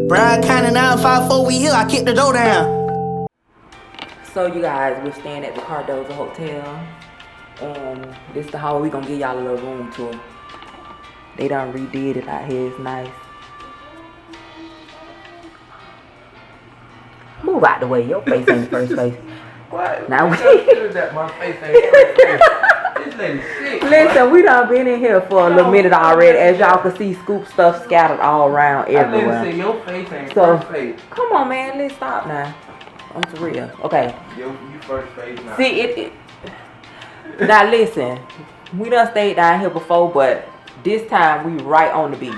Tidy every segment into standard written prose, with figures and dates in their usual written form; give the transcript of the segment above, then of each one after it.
Brad County 954, we here. I kicked the door down. So you guys, we're staying at the Cardozo Hotel. And this is the hall. We gonna give y'all a little room tour. They done redid it out here. It's nice. Move out the way. Your face ain't first face. What? Now we that my face ain't first face. This lady sick. Listen, what? we done been in here for a little minute already. As y'all can see, scoop stuff scattered all around everywhere. I didn't say your face ain't first face. Come on, man. Let's stop now. I'm for real. Okay. You first face now. See it. Now listen, we done stayed down here before, but this time we right on the beach.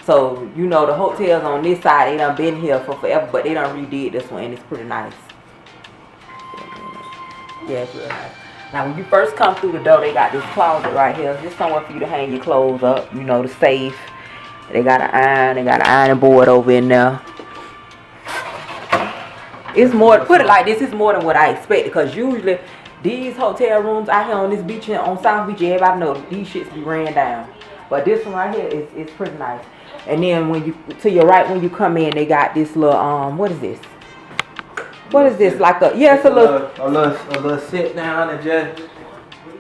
So you know the hotels on this side, they done been here for forever, but they done redid this one and it's pretty nice. Yeah, it's real nice. Now when you first come through the door, they got this closet right here. Just somewhere for you to hang your clothes up. You know, the safe. They got an iron. They got an ironing board over in there. It's more, put it like this, it's more than what I expected, because usually these hotel rooms out here on this beach, on South Beach, everybody know these shits be ran down. But this one right here is pretty nice. And then when you, to your right when you come in, they got this little, what is this? What is this? Like a, yeah, it's a little sit down and just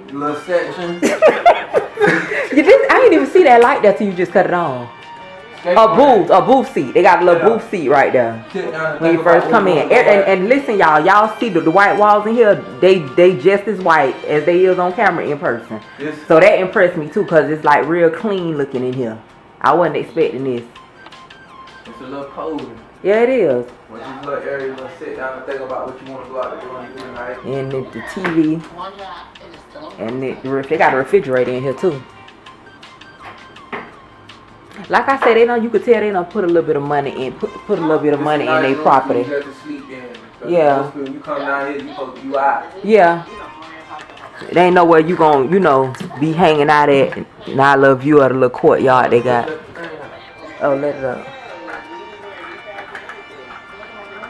a little section. I didn't even see that like that till you just cut it on. A booth seat. They got a little booth seat right there when you first come in. And listen, y'all see the white walls in here? They just as white as they is on camera in person. So that impressed me too, cause it's like real clean looking in here. I wasn't expecting this. It's a little cozy. Yeah, it is. When you little area, you want to sit down and think about what you want to go out and do tonight. And the TV. And they got a refrigerator in here too. Like I said, you could tell they don't put a little bit of money in, put a little bit of money in their property. Yeah. When you come down here, you supposed to be out. Yeah. It ain't nowhere you gon', be hanging out at. Now I love you at a little courtyard they got. Oh, let it up.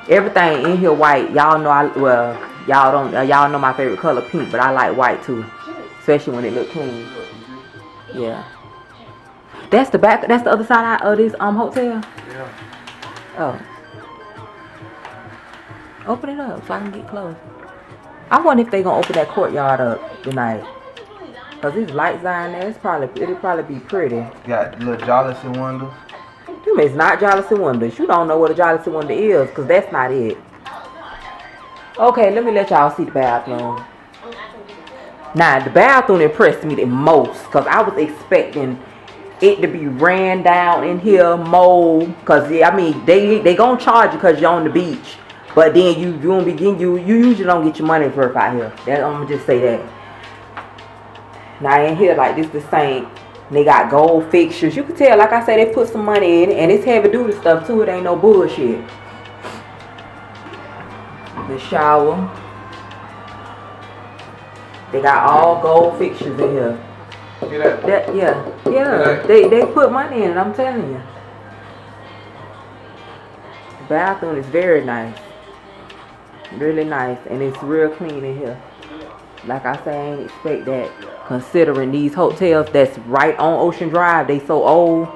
Everything in here white. Y'all know y'all know my favorite color pink, but I like white too, especially when it look clean. Yeah. That's the back. That's the other side of this hotel. Yeah. Oh. Open it up so I can get close. I wonder if they gonna open that courtyard up tonight. Cause these lights down there, it'll probably be pretty. Got little Jollies and Wonders. It's not Jollies and Wonders. You don't know what a Jollies and Wonder is, cause that's not it. Okay, let me let y'all see the bathroom. Now the bathroom impressed me the most, cause I was expecting it to be ran down in here, mold. Cause yeah, I mean they gonna charge you cause you're on the beach, but then you usually don't get your money's worth out here. I'm gonna just say that. Now in here, like this the sink. They got gold fixtures. You can tell, like I said, they put some money in it, and it's heavy duty stuff too. It ain't no bullshit. The shower. They got all gold fixtures in here. Yeah. They put money in it, I'm telling you. The bathroom is very nice. Really nice. And it's real clean in here. Like I say, I ain't expect that. Considering these hotels that's right on Ocean Drive, they so old.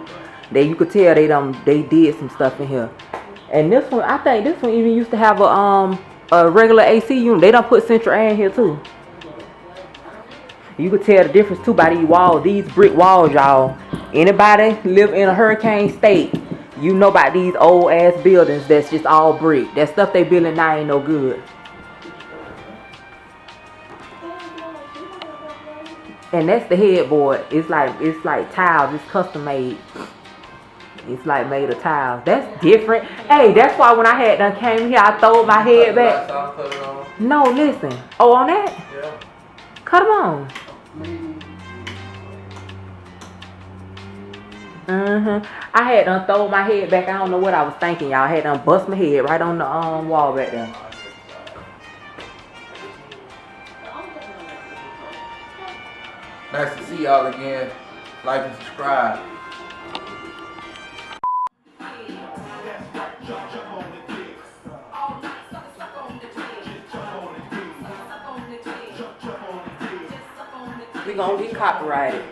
You could tell they did some stuff in here. And this one, I think this one even used to have a regular AC unit. They done put central air in here too. You could tell the difference too by these walls. These brick walls, y'all. Anybody live in a hurricane state, you know about these old ass buildings that's just all brick. That stuff they building now ain't no good. And that's the headboard. It's like tiles. It's custom made. It's like made of tiles. That's different. Hey, that's why when I had done came here, I throw my head back. No, listen. Oh, on that? Yeah. Cut them on. I had done throw my head back. I don't know what I was thinking, y'all. I had done bust my head right on the wall back there. Nice to see y'all again. Like and subscribe. We gonna get copyrighted.